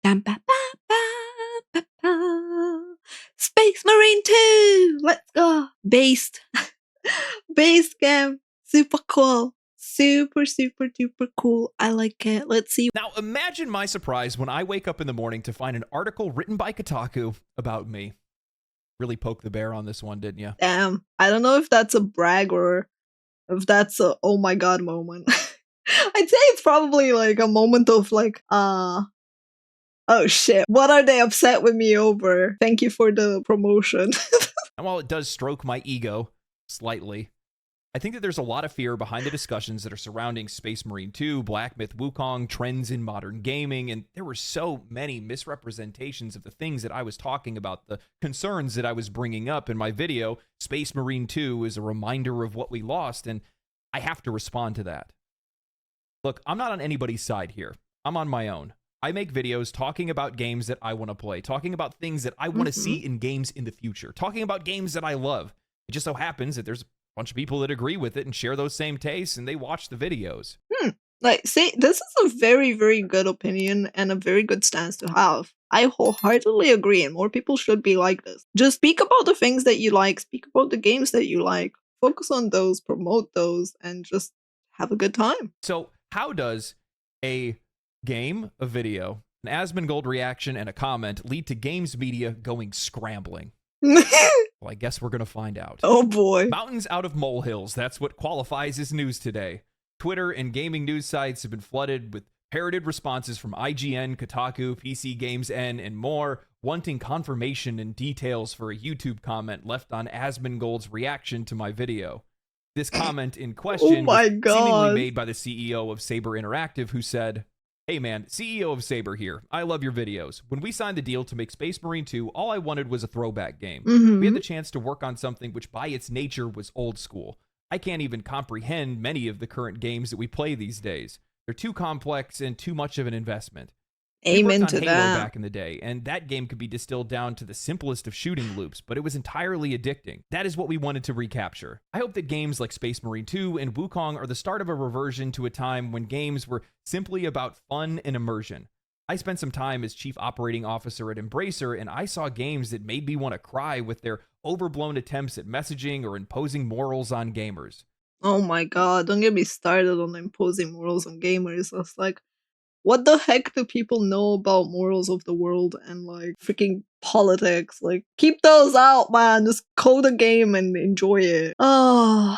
Dum, ba, ba, ba, ba, ba. Space Marine 2! Let's go! Based. Based game. Super cool. Super, super, duper cool. I like it. Let's see. Now, imagine my surprise when I wake up in the morning to find an article written by Kotaku about me. Really poked the bear on this one, didn't you? Damn. I don't know if that's a brag or if that's a oh my god moment. I'd say it's probably like a moment of like, oh shit, what are they upset with me over? Thank you for the promotion. And while it does stroke my ego slightly, I think that there's a lot of fear behind the discussions that are surrounding Space Marine 2, Black Myth Wukong, trends in modern gaming, and there were so many misrepresentations of the things that I was talking about, the concerns that I was bringing up in my video. Space Marine 2 is a reminder of what we lost, and I have to respond to that. Look, I'm not on anybody's side here. I'm on my own. I make videos talking about games that I want to play, talking about things that I want to see in games in the future, talking about games that I love. It just so happens that there's bunch of people that agree with it and share those same tastes, and they watch the videos. Like, see, this is a very, very good opinion and a very good stance to have. I wholeheartedly agree, and more people should be like this. Just speak about the things that you like, speak about the games that you like, focus on those, promote those, and just have a good time. So, how does a game, a video, an Asmongold reaction, and a comment lead to games media going scrambling? Well, I guess we're going to find out. Oh boy. Mountains out of molehills. That's what qualifies as news today. Twitter and gaming news sites have been flooded with parroted responses from IGN, Kotaku, PC Games N, and more, wanting confirmation and details for a YouTube comment left on Asmongold's reaction to my video. This comment in question was seemingly made by the CEO of Saber Interactive, who said, "Hey man, CEO of Saber here. I love your videos. When we signed the deal to make Space Marine 2, all I wanted was a throwback game. We had the chance to work on something which by its nature was old school. I can't even comprehend many of the current games that we play these days. They're too complex and too much of an investment. Amen to Halo that. back in the day, and that game could be distilled down to the simplest of shooting loops, but it was entirely addicting. That is what we wanted to recapture. I hope that games like Space Marine 2 and Wukong are the start of a reversion to a time when games were simply about fun and immersion. I spent some time as chief operating officer at Embracer, and I saw games that made me want to cry with their overblown attempts at messaging or imposing morals on gamers." Oh my god, don't get me started on imposing morals on gamers. I was like, what the heck do people know about morals of the world and like freaking politics? Like, keep those out, man. Just code a game and enjoy it. Oh,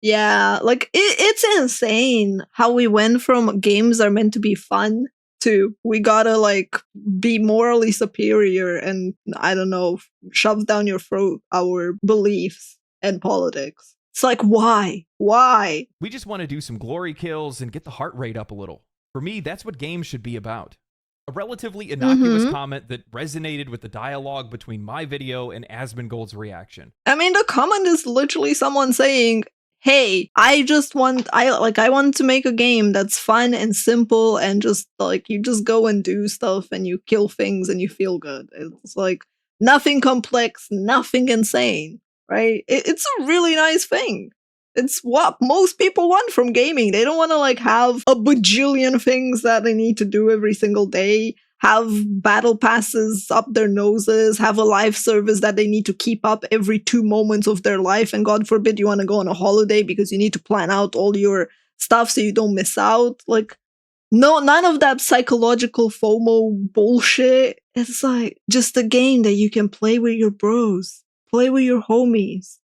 yeah. Like, it's insane how we went from games are meant to be fun to we gotta like be morally superior and I don't know, shove down your throat our beliefs and politics. It's like, why? Why? We just want to do some glory kills and get the heart rate up a little. For me, that's what games should be about. A relatively innocuous comment that resonated with the dialogue between my video and Asmongold's reaction. I mean, the comment is literally someone saying, hey, I want to make a game that's fun and simple and just like you just go and do stuff and you kill things and you feel good. It's like nothing complex, nothing insane, right? It's a really nice thing. It's what most people want from gaming. They don't want to like have a bajillion things that they need to do every single day, have battle passes up their noses, have a live service that they need to keep up every 2 moments of their life, and God forbid you want to go on a holiday because you need to plan out all your stuff so you don't miss out. Like, no, none of that psychological FOMO bullshit. It's like just a game that you can play with your bros, play with your homies.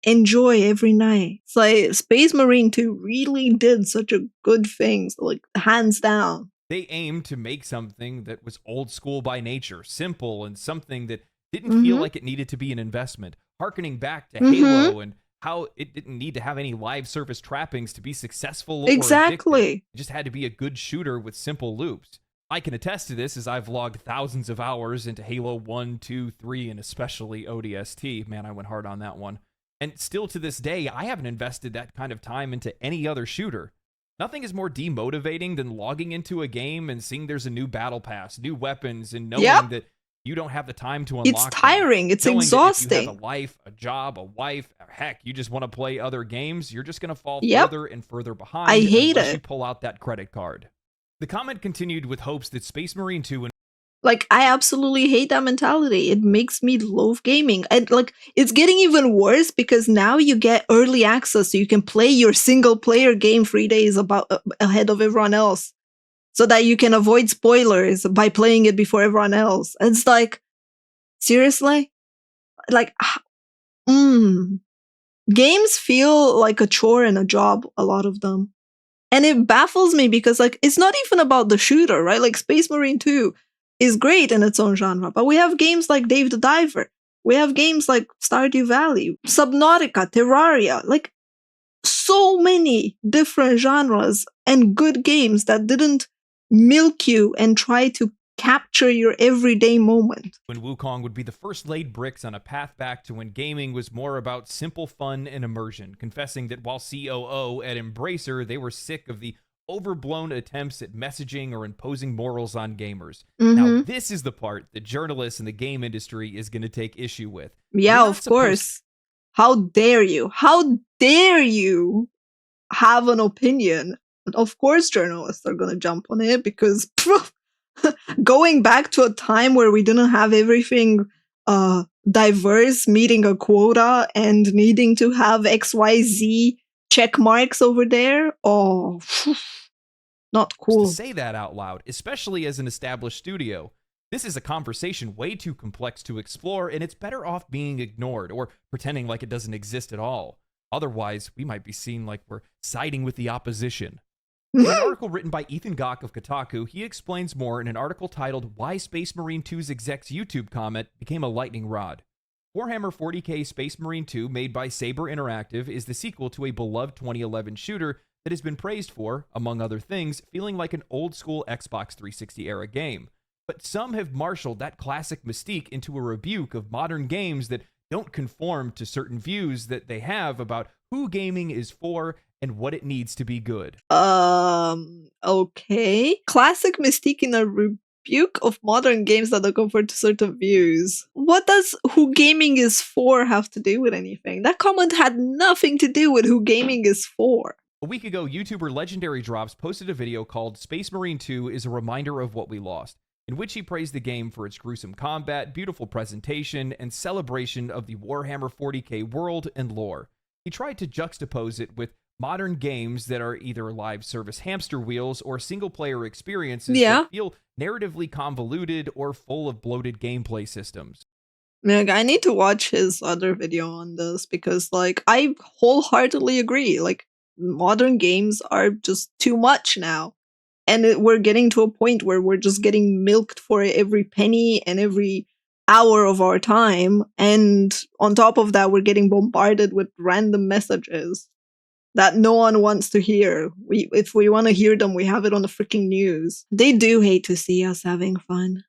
Enjoy every night. It's like Space Marine 2 really did such a good thing, so like hands down. They aimed to make something that was old school by nature, simple, and something that didn't feel like it needed to be an investment, harkening back to Halo and how it didn't need to have any live service trappings to be successful or addictive. It just had to be a good shooter with simple loops. I can attest to this as I've logged thousands of hours into Halo 1, 2, 3, and especially ODST. Man, I went hard on that one. And still to this day, I haven't invested that kind of time into any other shooter. Nothing is more demotivating than logging into a game and seeing there's a new battle pass, new weapons, and knowing that you don't have the time to unlock It's tiring. them. It's exhausting. If you have a life, a job, a wife, or heck, you just want to play other games, you're just going to fall further and further behind I hate unless it. you pull out that credit card. The comment continued with hopes that Space Marine 2 and Like, I absolutely hate that mentality. It makes me loathe gaming. And, like, it's getting even worse because now you get early access so you can play your single-player game 3 days ahead of everyone else so that you can avoid spoilers by playing it before everyone else. And it's like, seriously? Like, games feel like a chore and a job, a lot of them. And it baffles me because, like, it's not even about the shooter, right? Like, Space Marine 2 is great in its own genre, but we have games like Dave the Diver. We have games like Stardew Valley, Subnautica, Terraria, like so many different genres and good games that didn't milk you and try to capture your everyday moment. when Wukong would be the first laid bricks on a path back to when gaming was more about simple fun and immersion, confessing that while COO at Embracer, they were sick of the overblown attempts at messaging or imposing morals on gamers. Now, this is the part that journalists in the game industry is going to take issue with. Yeah, of course. How dare you? How dare you have an opinion? Of course, journalists are going to jump on it because going back to a time where we didn't have everything diverse, meeting a quota and needing to have XYZ check marks over there. Oh, not cool. To say that out loud, especially as an established studio. This is a conversation way too complex to explore, and it's better off being ignored or pretending like it doesn't exist at all. Otherwise, we might be seen like we're siding with the opposition. In an article written by Ethan Gach of Kotaku, he explains more in an article titled Why Space Marine 2's Exec's YouTube comment became a lightning rod. Warhammer 40k Space Marine 2, made by Saber Interactive, is the sequel to a beloved 2011 shooter that has been praised for, among other things, feeling like an old-school Xbox 360 era game. But some have marshaled that classic mystique into a rebuke of modern games that don't conform to certain views that they have about who gaming is for and what it needs to be good. Okay. Classic mystique in a rebuke of modern games that don't conform to certain views. What does who gaming is for have to do with anything? That comment had nothing to do with who gaming is for. A week ago, YouTuber Legendary Drops posted a video called Space Marine 2 is a reminder of what we lost, in which he praised the game for its gruesome combat, beautiful presentation, and celebration of the Warhammer 40k world and lore. He tried to juxtapose it with modern games that are either live service hamster wheels or single-player experiences that feel narratively convoluted or full of bloated gameplay systems. Like, I need to watch his other video on this because, like, I wholeheartedly agree. Like, modern games are just too much now. And we're getting to a point where we're just getting milked for every penny and every hour of our time. And on top of that, we're getting bombarded with random messages that no one wants to hear. If we want to hear them, we have it on the freaking news. They do hate to see us having fun.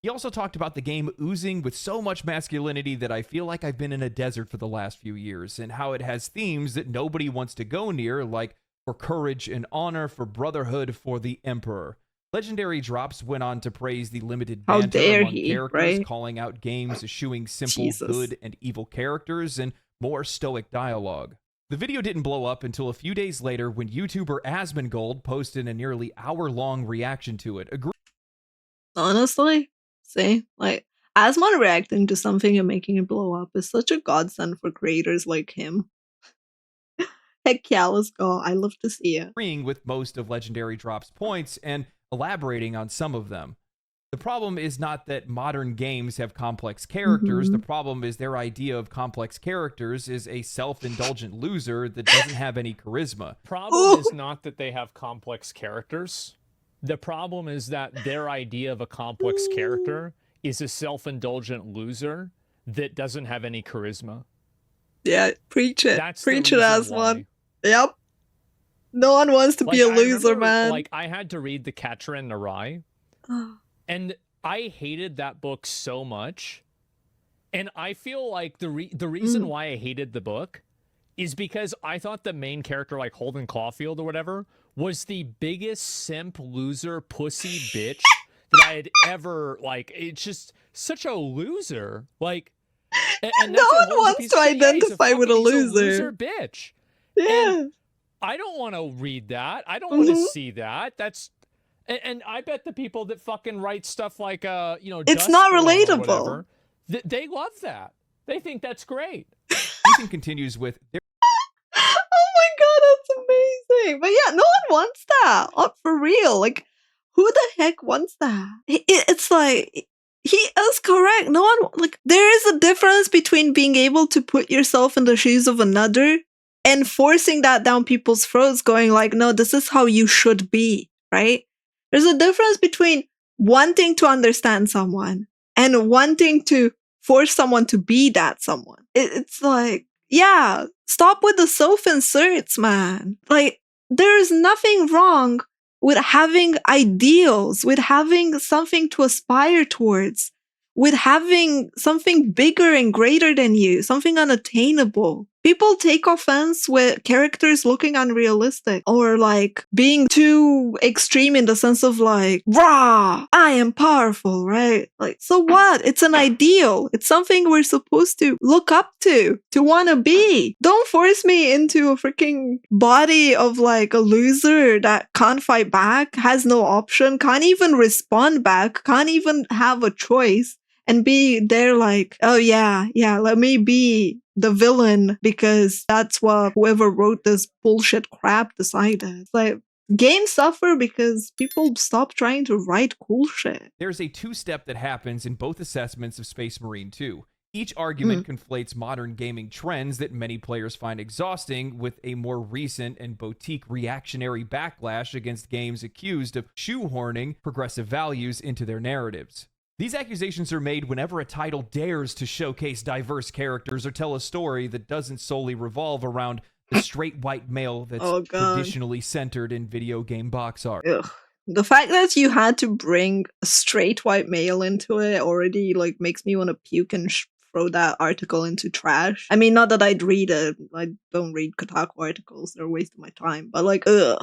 He also talked about the game oozing with so much masculinity that I feel like I've been in a desert for the last few years, and how it has themes that nobody wants to go near, like for courage and honor, for brotherhood, for the Emperor. Legendary Drops went on to praise the limited banter among characters, calling out games eschewing simple good and evil characters and more stoic dialogue. The video didn't blow up until a few days later when YouTuber Asmongold posted a nearly hour-long reaction to it. Honestly, see, like, Asmon reacting to something and making it blow up is such a godsend for creators like him. Heck yeah, let's go. I love to see it. Agreeing with most of Legendary Drop's points and elaborating on some of them. The problem is not that modern games have complex characters. The problem is their idea of complex characters is a self-indulgent loser that doesn't have any charisma. The problem is not that they have complex characters. The problem is that their idea of a complex character is a self-indulgent loser that doesn't have any charisma. Yeah, preach it. Preach it, Asmon. Yep. No one wants to be a loser, man. Like, I had to read The Catcher in the Rye. And I hated that book so much. And I feel like the reason why I hated the book is because I thought the main character, like Holden Caulfield or whatever, was the biggest simp, loser, pussy bitch that I had ever, like, it's just such a loser. Like, and no one wants to identify with a loser. Bitch. Yeah. And I don't want to read that. I don't want to see that. And I bet the people that fucking write stuff like It's not Dustborn or relatable. whatever, they love that. They think that's great. Ethan continues with, Oh my god, that's amazing. But yeah, no one wants that. For real. Like, who the heck wants that? It's like, he is correct. No one, like, there is a difference between being able to put yourself in the shoes of another and forcing that down people's throats, going like, no, this is how you should be, right? There's a difference between wanting to understand someone and wanting to force someone to be that someone. It's like, yeah, stop with the self-inserts, man. Like, there is nothing wrong with having ideals, with having something to aspire towards, with having something bigger and greater than you, something unattainable. People take offense with characters looking unrealistic or like being too extreme in the sense of like, rah, I am powerful, right? Like, so what? It's an ideal. It's something we're supposed to look up to want to be. Don't force me into a freaking body of like a loser that can't fight back, has no option, can't even respond back, can't even have a choice. And be there like, oh yeah, let me be the villain because that's what whoever wrote this bullshit crap decided. Like, games suffer because people stop trying to write cool shit. there's a two-step that happens in both assessments of Space Marine 2. Each argument conflates modern gaming trends that many players find exhausting with a more recent and boutique reactionary backlash against games accused of shoehorning progressive values into their narratives. These accusations are made whenever a title dares to showcase diverse characters or tell a story that doesn't solely revolve around the straight white male that's traditionally centered in video game box art. Ugh. The fact that you had to bring a straight white male into it already like makes me want to puke and throw that article into trash. I mean, not that I'd read it. I don't read Kotaku articles. They're a waste of my time. But like, ugh.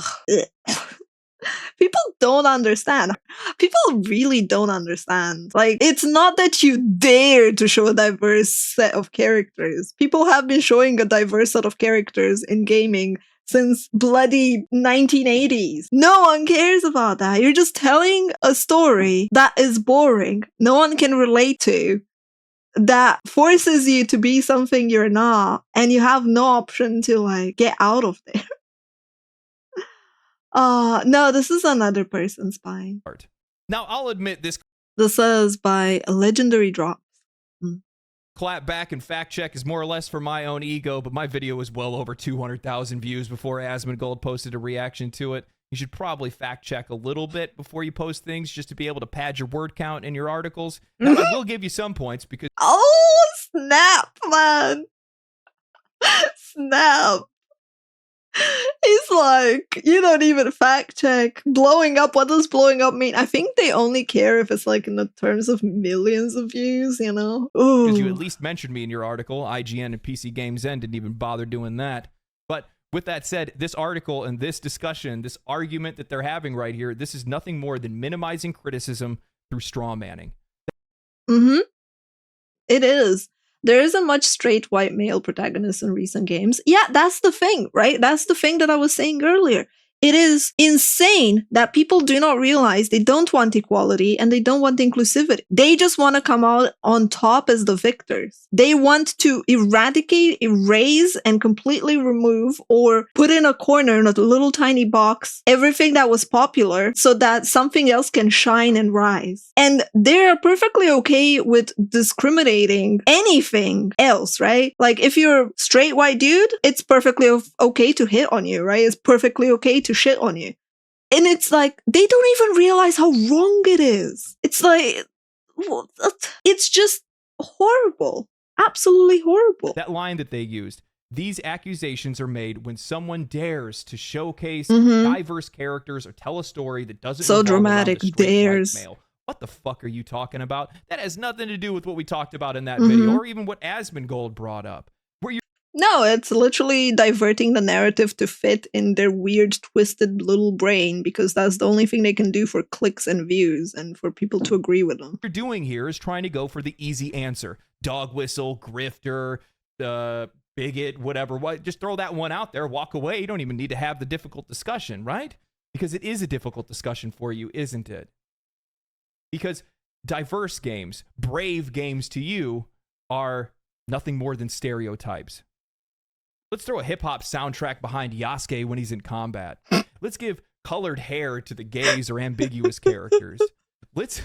People don't understand. People really don't understand. Like, it's not that you dare to show a diverse set of characters. People have been showing a diverse set of characters in gaming since bloody 1980s. No one cares about that. You're just telling a story that is boring. No one can relate to. That forces you to be something you're not. And you have no option to like get out of there. No, this is another person's spine. Now, I'll admit this is by a Legendary Drops. clap back and fact check is more or less for my own ego, but my video was well over 200,000 views before Asmongold posted a reaction to it. You should probably fact check a little bit before you post things just to be able to pad your word count in your articles. Now, I will give you some points because... Oh, snap, man. Snap. He's like, you don't even fact check. Blowing up, what does blowing up mean? I think they only care if it's like in the terms of millions of views, you know? Because you at least mentioned me in your article. IGN and PC Games End didn't even bother doing that. But with that said, this article and this discussion, this argument that they're having right here, this is nothing more than minimizing criticism through straw manning. It is. There isn't much straight white male protagonist in recent games. Yeah, that's the thing, right? That's the thing that I was saying earlier. It is insane that people do not realize they don't want equality and they don't want inclusivity. They just want to come out on top as the victors. They want to eradicate, erase, and completely remove or put in a corner in a little tiny box everything that was popular so that something else can shine and rise. And they're perfectly okay with discriminating anything else, right? Like if you're a straight white dude, it's perfectly okay to hit on you, right? It's perfectly okay to shit on you. And it's like, they don't even realize how wrong it is. It's like, it's just horrible. Absolutely horrible. That line that they used, these accusations are made when someone dares to showcase diverse characters or tell a story that doesn't so dramatic, dares. Male. What the fuck are you talking about? That has nothing to do with what we talked about in that video or even what Asmongold brought up. No, it's literally diverting the narrative to fit in their weird, twisted little brain because that's the only thing they can do for clicks and views and for people to agree with them. What you're doing here is trying to go for the easy answer. Dog whistle, grifter, bigot, whatever. Just throw that one out there, walk away. You don't even need to have the difficult discussion, right? Because it is a difficult discussion for you, isn't it? Because diverse games, brave games to you, are nothing more than stereotypes. Let's throw a hip-hop soundtrack behind Yasuke when he's in combat. Let's give colored hair to the gays or ambiguous characters. Let's...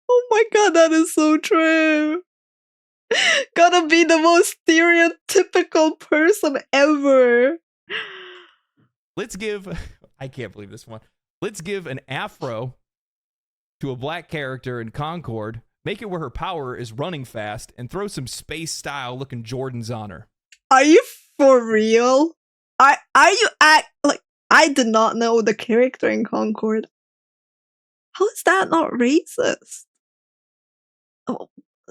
Oh my god, that is so true. Gotta be the most stereotypical person ever. Let's give... I can't believe this one. Let's give an afro to a black character in Concord, make it where her power is running fast, and throw some space-style looking Jordans on her. Are you for real? Are you like, I did not know the character in Concord. How is that not racist? Oh,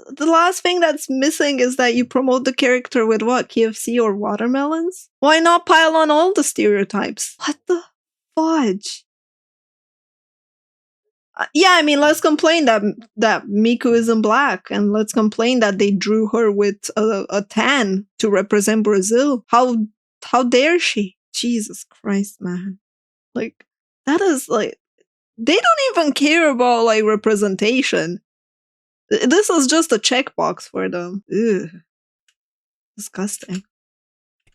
the last thing that's missing is that you promote the character with what? KFC or watermelons? Why not pile on all the stereotypes? What the fudge? Yeah, I mean, let's complain that Miku isn't black, and let's complain that they drew her with a tan to represent Brazil. How dare she? Jesus Christ, man! Like, that is like, they don't even care about like representation. This is just a checkbox for them. Ugh. Disgusting.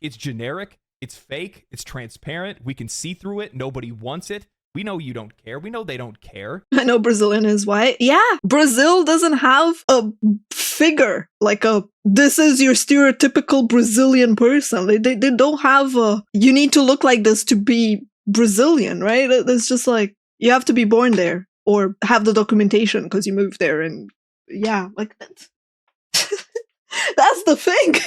It's generic. It's fake. It's transparent. We can see through it. Nobody wants it. We know you don't care. We know they don't care. I know Brazilian is white. Yeah, Brazil doesn't have a figure like this is your stereotypical Brazilian person. They don't have a, you need to look like this to be Brazilian, right? It's just like, you have to be born there or have the documentation because you moved there, and yeah, like that. That's the thing.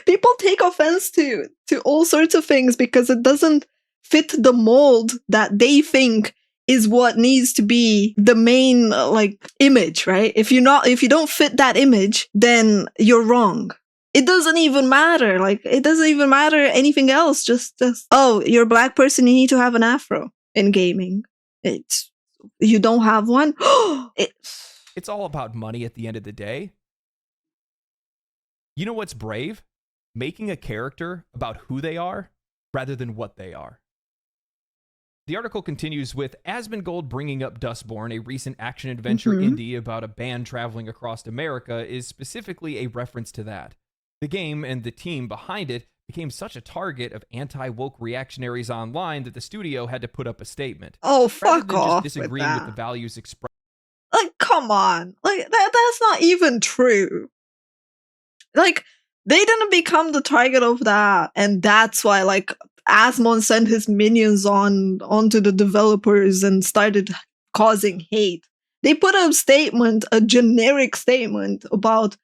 People take offense to all sorts of things because it doesn't fit the mold that they think is what needs to be the main like image, right? If you don't fit that image, then you're wrong. It doesn't even matter. Like, it doesn't even matter anything else. Just oh, you're a black person, you need to have an afro in gaming. You don't have one. It's all about money at the end of the day. You know what's brave? Making a character about who they are rather than what they are. The article continues with Asmongold bringing up Dustborn, a recent action-adventure indie about a band traveling across America, is specifically a reference to that. The game and the team behind it became such a target of anti-woke reactionaries online that the studio had to put up a statement. Oh, fuck rather than off just disagreeing with with the values expressed. Like, come on. Like, that's not even true. Like, they didn't become the target of that, and that's why, like, Asmon sent his minions onto the developers and started causing hate. They put a statement, a generic statement about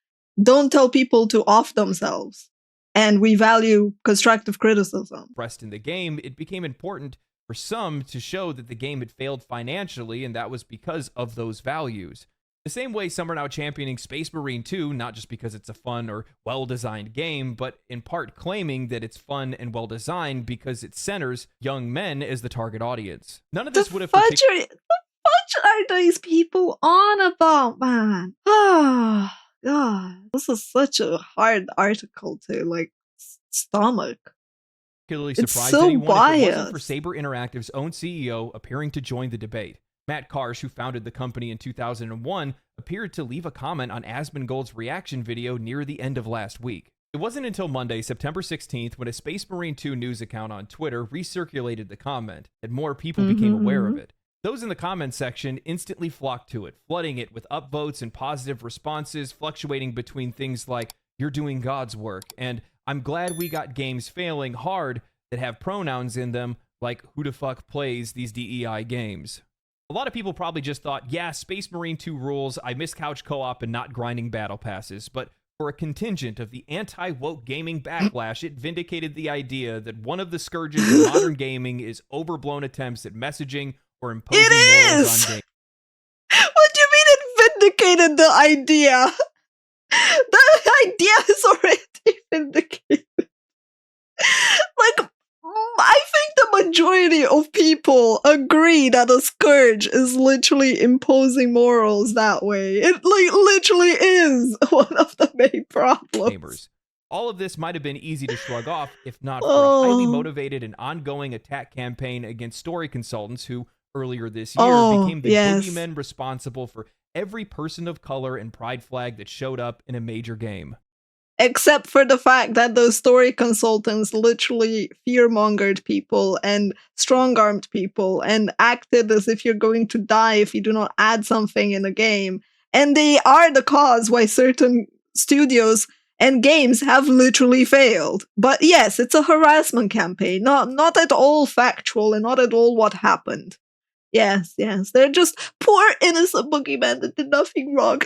don't tell people to off themselves, and we value constructive criticism. Expressed in the game, it became important for some to show that the game had failed financially, and that was because of those values. The same way some are now championing Space Marine 2, not just because it's a fun or well-designed game, but in part claiming that it's fun and well-designed because it centers young men as the target audience. None of this would have... What are these people on about, man? Oh, God. This is such a hard article to, like, stomach. Particularly It's surprised so anyone if it wasn't biased. for Saber Interactive's own CEO appearing to join the debate. Matt Karsh, who founded the company in 2001, appeared to leave a comment on Asmongold's reaction video near the end of last week. It wasn't until Monday, September 16th, when a Space Marine 2 news account on Twitter recirculated the comment, that more people became aware of it. Those in the comments section instantly flocked to it, flooding it with upvotes and positive responses, fluctuating between things like, "You're doing God's work," and "I'm glad we got games failing hard that have pronouns in them, like who the fuck plays these DEI games." A lot of people probably just thought, yeah, Space Marine 2 rules, I miss couch co-op and not grinding battle passes, but for a contingent of the anti-woke gaming backlash, it vindicated the idea that one of the scourges of modern gaming is overblown attempts at messaging or imposing morals on gaming. What do you mean it vindicated the idea? The idea is already vindicated. Like, I think the majority of people agree that a scourge is literally imposing morals that way. It like literally is one of the main problems. Gamers. All of this might have been easy to shrug off if not for a highly Oh. motivated and ongoing attack campaign against story consultants who, earlier this year, Oh, became the yes. boogeymen responsible for every person of color and pride flag that showed up in a major game. Except for the fact that those story consultants literally fear-mongered people and strong-armed people and acted as if you're going to die if you do not add something in a game. And they are the cause why certain studios and games have literally failed. But yes, it's a harassment campaign, not at all factual and not at all what happened. Yes, they're just poor innocent boogeymen that did nothing wrong.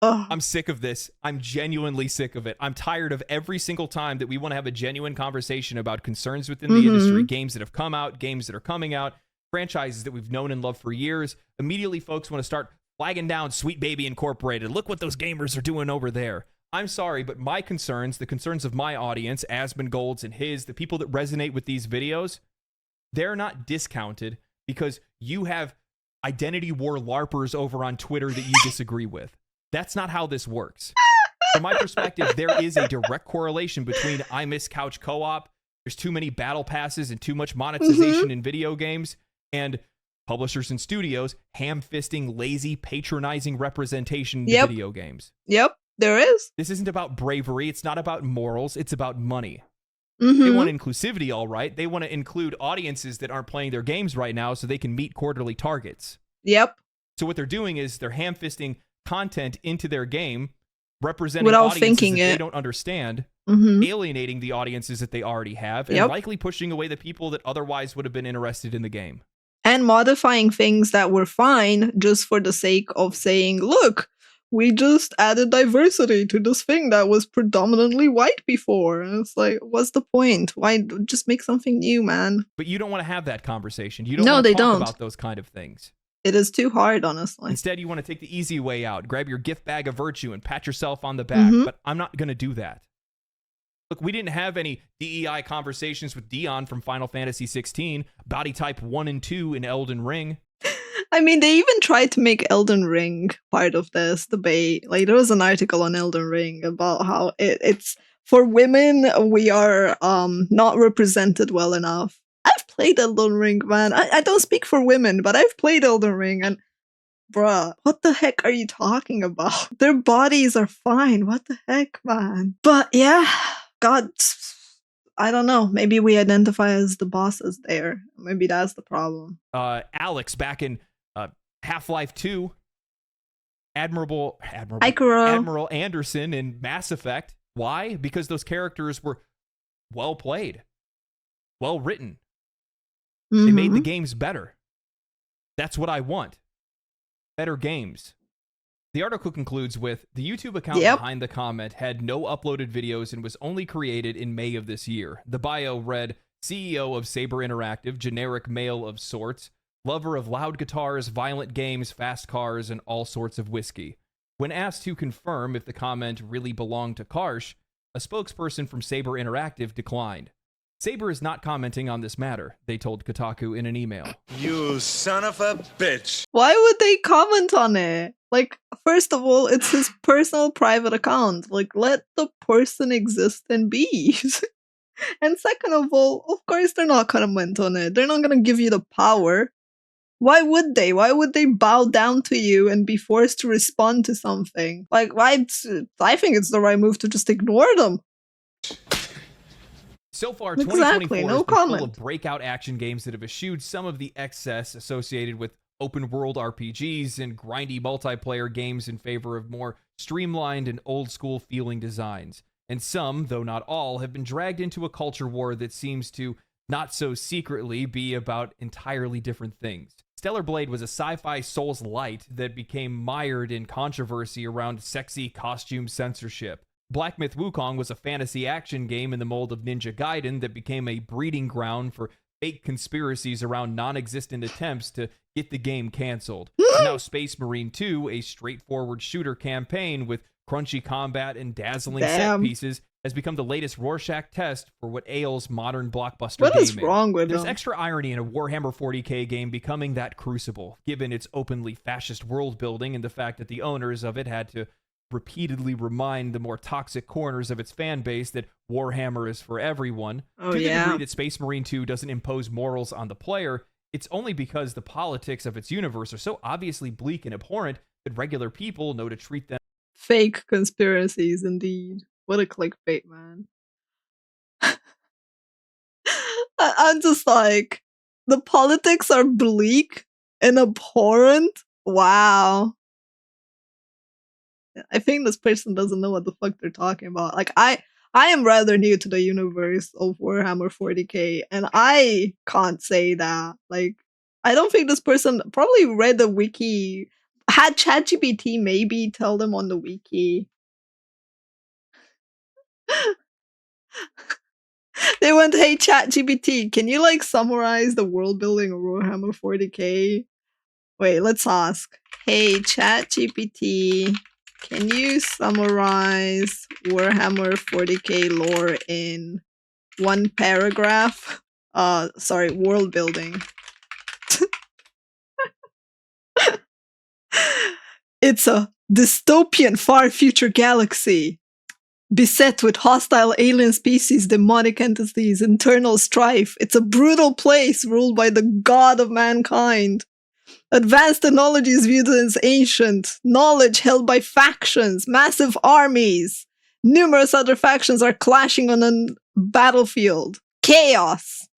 Ugh. I'm sick of this. I'm genuinely sick of it. I'm tired of every single time that we want to have a genuine conversation about concerns within the industry, games that have come out, games that are coming out, franchises that we've known and loved for years. Immediately, folks want to start flagging down Sweet Baby Incorporated. Look what those gamers are doing over there. I'm sorry, but my concerns, the concerns of my audience, Asmongold's and his, the people that resonate with these videos, they're not discounted because you have identity war LARPers over on Twitter that you disagree with. That's not how this works. From my perspective, there is a direct correlation between I miss couch co-op, there's too many battle passes and too much monetization in video games, and publishers and studios ham-fisting lazy, patronizing representation in video games. Yep, there is. This isn't about bravery. It's not about morals. It's about money. They want inclusivity, all right. They want to include audiences that aren't playing their games right now so they can meet quarterly targets. Yep. So what they're doing is they're ham-fisting content into their game, representing Without audiences thinking that it. they don't understand, alienating the audiences that they already have, and likely pushing away the people that otherwise would have been interested in the game. And modifying things that were fine just for the sake of saying, look, we just added diversity to this thing that was predominantly white before. And it's like, what's the point? Why just make something new, man? But you don't want to have that conversation. You don't No, want they to talk don't. about those kind of things. It is too hard, honestly. Instead, you want to take the easy way out, grab your gift bag of virtue and pat yourself on the back. But I'm not going to do that. Look, we didn't have any DEI conversations with Dion from Final Fantasy 16, body type 1 and 2 in Elden Ring. I mean, they even tried to make Elden Ring part of this debate. Like, there was an article on Elden Ring about how it's for women, we are not represented well enough. I've played Elden Ring, man. I don't speak for women, but I've played Elden Ring, and bruh, what the heck are you talking about? Their bodies are fine. What the heck, man? But yeah, God, I don't know. Maybe we identify as the bosses there. Maybe that's the problem. Alex back in Half-Life 2, Admiral Anderson in Mass Effect. Why? Because those characters were well played, well written. They made the games better. That's what I want. Better games. The article concludes with, the YouTube account behind the comment had no uploaded videos and was only created in May of this year. The bio read, CEO of Saber Interactive, generic male of sorts, lover of loud guitars, violent games, fast cars, and all sorts of whiskey. When asked to confirm if the comment really belonged to Karsh, a spokesperson from Saber Interactive declined. Saber is not commenting on this matter, they told Kotaku in an email. You son of a bitch. Why would they comment on it? Like, first of all, it's his personal private account. Like, let the person exist and be. And second of all, of course they're not gonna comment on it. They're not gonna give you the power. Why would they? Why would they bow down to you and be forced to respond to something? Like, I think it's the right move to just ignore them. So far, Exactly, 2024 no has been comment. full of breakout action games that have eschewed some of the excess associated with open-world RPGs and grindy multiplayer games in favor of more streamlined and old-school feeling designs. And some, though not all, have been dragged into a culture war that seems to, not so secretly, be about entirely different things. Stellar Blade was a sci-fi Souls-light that became mired in controversy around sexy costume censorship. Black Myth Wukong was a fantasy action game in the mold of Ninja Gaiden that became a breeding ground for fake conspiracies around non-existent attempts to get the game canceled. And now Space Marine 2, a straightforward shooter campaign with crunchy combat and dazzling set pieces, has become the latest Rorschach test for what ails modern blockbuster gaming. What is wrong with There's them? extra irony in a Warhammer 40k game becoming that crucible, given its openly fascist world building and the fact that the owners of it had to repeatedly remind the more toxic corners of its fan base that Warhammer is for everyone. Oh, To the yeah. degree that Space Marine 2 doesn't impose morals on the player, it's only because the politics of its universe are so obviously bleak and abhorrent that regular people know to treat them Fake conspiracies, indeed. What a clickbait, man. I'm just like, the politics are bleak and abhorrent? Wow. I think this person doesn't know what the fuck they're talking about. Like, I am rather new to the universe of Warhammer 40k, and I can't say that. Like, I don't think this person probably read the wiki, had ChatGPT maybe tell them on the wiki. They went, hey ChatGPT, can you like summarize the world building of Warhammer 40k? Wait, let's ask. Hey ChatGPT, can you summarize Warhammer 40k lore in one paragraph? Sorry, world building. It's a dystopian far future galaxy, beset with hostile alien species, demonic entities, internal strife. It's a brutal place ruled by the god of mankind. Advanced technology is viewed as ancient. Knowledge held by factions, massive armies. Numerous other factions are clashing on a battlefield. Chaos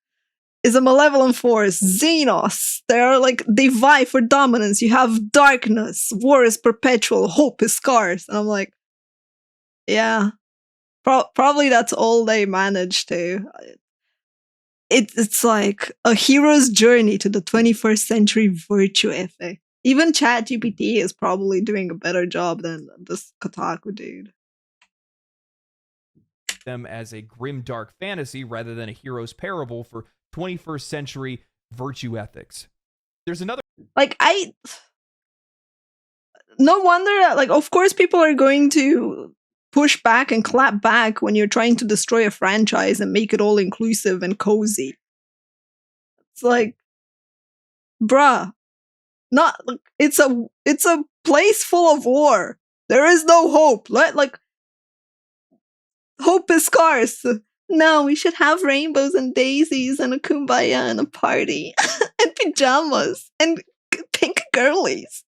is a malevolent force. Xenos, they vie for dominance. You have darkness. War is perpetual. Hope is scarce. And I'm like, yeah, probably that's all they managed to. It's like a hero's journey to the 21st century virtue ethic. Even ChatGPT is probably doing a better job than this Kotaku dude. them as a grim, dark fantasy rather than a hero's parable for 21st century virtue ethics. There's another. No wonder, of course people are going to push back and clap back when you're trying to destroy a franchise and make it all inclusive and cozy. It's like, bruh, it's a place full of war. There is no hope. Hope is scarce. No, we should have rainbows and daisies and a kumbaya and a party and pajamas and pink girlies.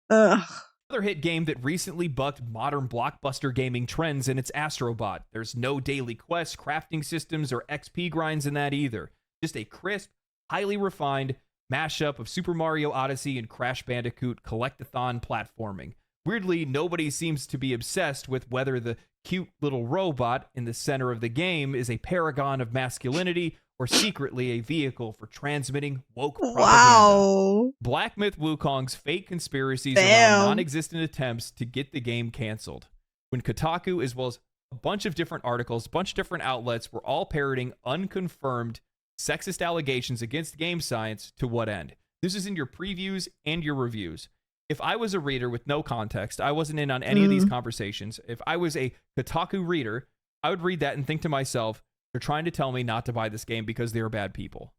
Ugh. Another hit game that recently bucked modern blockbuster gaming trends in its Astrobot. There's no daily quests, crafting systems, or XP grinds in that either. Just a crisp, highly refined mashup of Super Mario Odyssey and Crash Bandicoot collectathon platforming. Weirdly, nobody seems to be obsessed with whether the cute little robot in the center of the game is a paragon of masculinity or secretly a vehicle for transmitting woke propaganda. Wow. Black Myth Wukong's fake conspiracies Damn. around non-existent attempts to get the game canceled. When Kotaku, as well as a bunch of different articles, a bunch of different outlets were all parroting unconfirmed sexist allegations against game science, to what end? This is in your previews and your reviews. If I was a reader with no context, I wasn't in on any of these conversations. If I was a Kotaku reader, I would read that and think to myself, they're trying to tell me not to buy this game because they're bad people.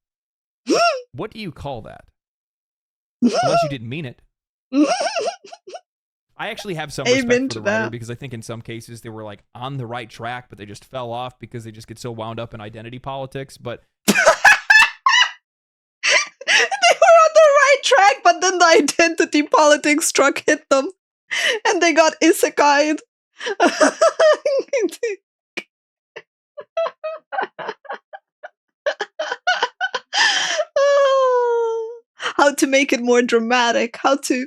What do you call that? Unless you didn't mean it. I actually have some respect for the writer because I think in some cases they were on the right track, but they just fell off because they just get so wound up in identity politics. But they were on the right track, but then the identity politics hit them, and they got isekai'd. How to make it more dramatic, how to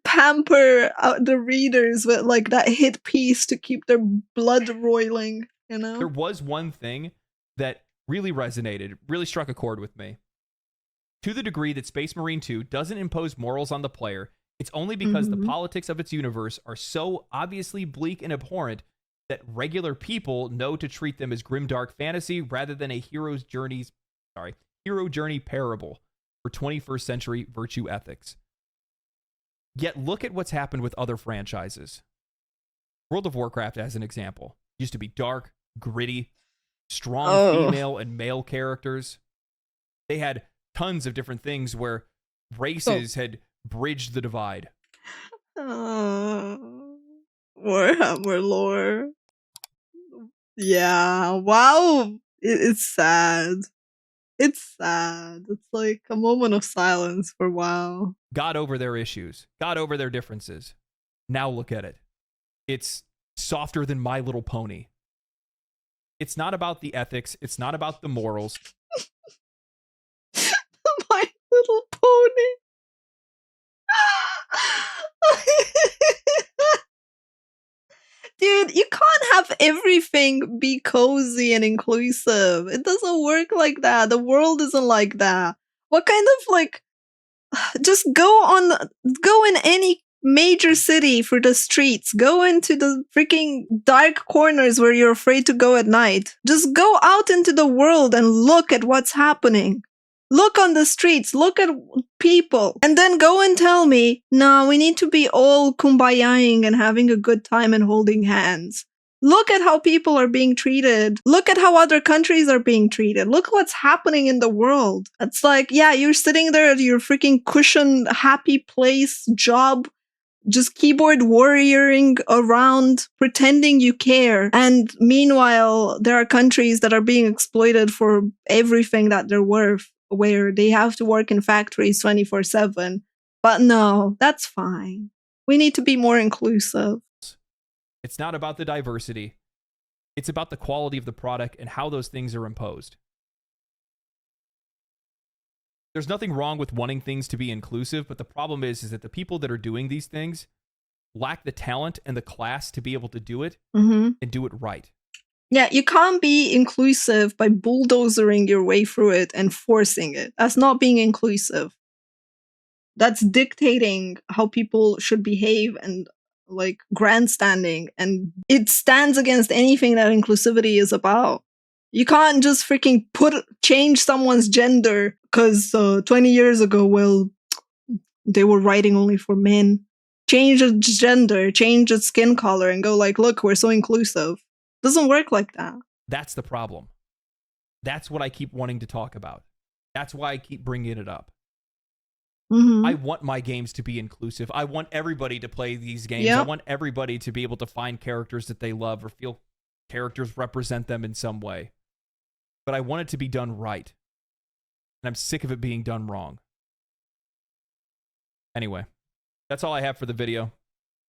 pamper the readers with that hit piece to keep their blood roiling, There was one thing that really resonated, really struck a chord with me. To the degree that Space Marine 2 doesn't impose morals on the player, it's only because the politics of its universe are so obviously bleak and abhorrent that regular people know to treat them as grimdark fantasy rather than a hero journey parable for 21st century virtue ethics. Yet look at what's happened with other franchises. World of Warcraft, as an example, used to be dark, gritty, strong female and male characters. They had tons of different things where races had bridged the divide. Warhammer lore. Yeah, wow. It's sad. It's sad. It's like a moment of silence for WoW. Got over their issues, got over their differences. Now look at it. It's softer than My Little Pony. It's not about the ethics. It's not about the morals. My Little Pony. Dude, you can't have everything be cozy and inclusive. It doesn't work like that. The world isn't like that. What kind of like just go in any major city for the streets. Go into the freaking dark corners where you're afraid to go at night. Just go out into the world and look at what's happening. Look on the streets, look at people, and then go and tell me, no, we need to be all kumbayaing and having a good time and holding hands. Look at how people are being treated. Look at how other countries are being treated. Look what's happening in the world. It's like, yeah, you're sitting there at your freaking cushioned, happy place, job, just keyboard warrioring around, pretending you care. And meanwhile, there are countries that are being exploited for everything that they're worth, where they have to work in factories 24/7. But no, that's fine. We need to be more inclusive. It's not about the diversity. It's about the quality of the product and how those things are imposed. There's nothing wrong with wanting things to be inclusive, but the problem is that the people that are doing these things lack the talent and the class to be able to do it and do it right. Yeah, you can't be inclusive by bulldozering your way through it and forcing it. That's not being inclusive. That's dictating how people should behave and like grandstanding, and it stands against anything that inclusivity is about. You can't just freaking change someone's gender because 20 years ago, well, they were writing only for men. Change its gender, change its skin color, and go like, look, we're so inclusive. Doesn't work like that. That's the problem. That's what I keep wanting to talk about. That's why I keep bringing it up. I want my games to be inclusive. I want everybody to play these games. Yep. I want everybody to be able to find characters that they love or feel characters represent them in some way. But I want it to be done right. And I'm sick of it being done wrong. Anyway, that's all I have for the video.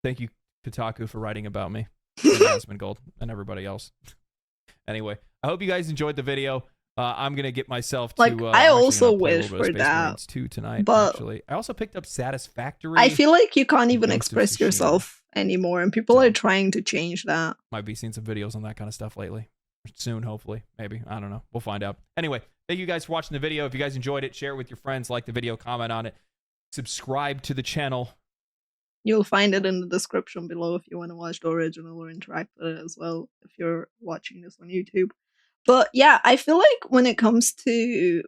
Thank you, Kotaku, for writing about me. And Asmund Gold and everybody else. Anyway, I hope you guys enjoyed the video. I'm gonna get myself to. Like, I also play a wish little bit of for Space that, Marines 2 tonight. but Actually, I also picked up Satisfactory. I feel like you can't even Ghost of express Tsushima. yourself anymore, and people are trying to change that. Might be seeing some videos on that kind of stuff lately. Soon, hopefully. Maybe. I don't know. We'll find out. Anyway, thank you guys for watching the video. If you guys enjoyed it, share it with your friends, like the video, comment on it, subscribe to the channel. You'll find it in the description below if you want to watch the original or interact with it as well, if you're watching this on YouTube. But yeah, I feel like when it comes to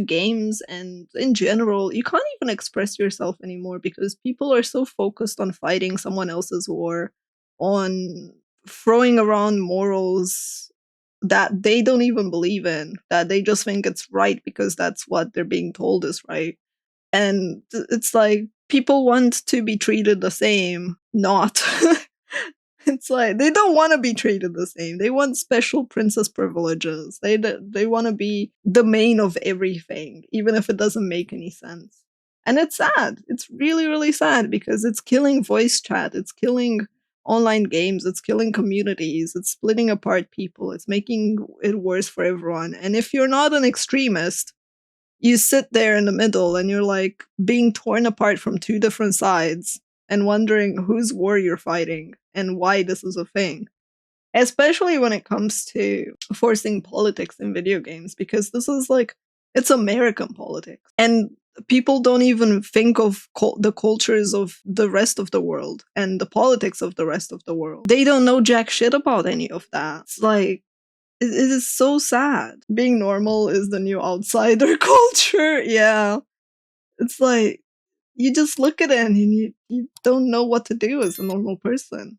games and in general, you can't even express yourself anymore because people are so focused on fighting someone else's war, on throwing around morals that they don't even believe in, that they just think it's right because that's what they're being told is right. And it's like people want to be treated the same, not. It's like they don't want to be treated the same. They want special princess privileges. They want to be the main of everything, even if it doesn't make any sense. And it's sad. It's really, really sad because it's killing voice chat. It's killing online games. It's killing communities. It's splitting apart people. It's making it worse for everyone. And if you're not an extremist, you sit there in the middle and you're like being torn apart from two different sides and wondering whose war you're fighting and why this is a thing. Especially when it comes to forcing politics in video games, because this is like, it's American politics. And people don't even think of the cultures of the rest of the world and the politics of the rest of the world. They don't know jack shit about any of that. It's like, it is so sad. Being normal is the new outsider culture. Yeah. It's like, you just look at it and you don't know what to do as a normal person.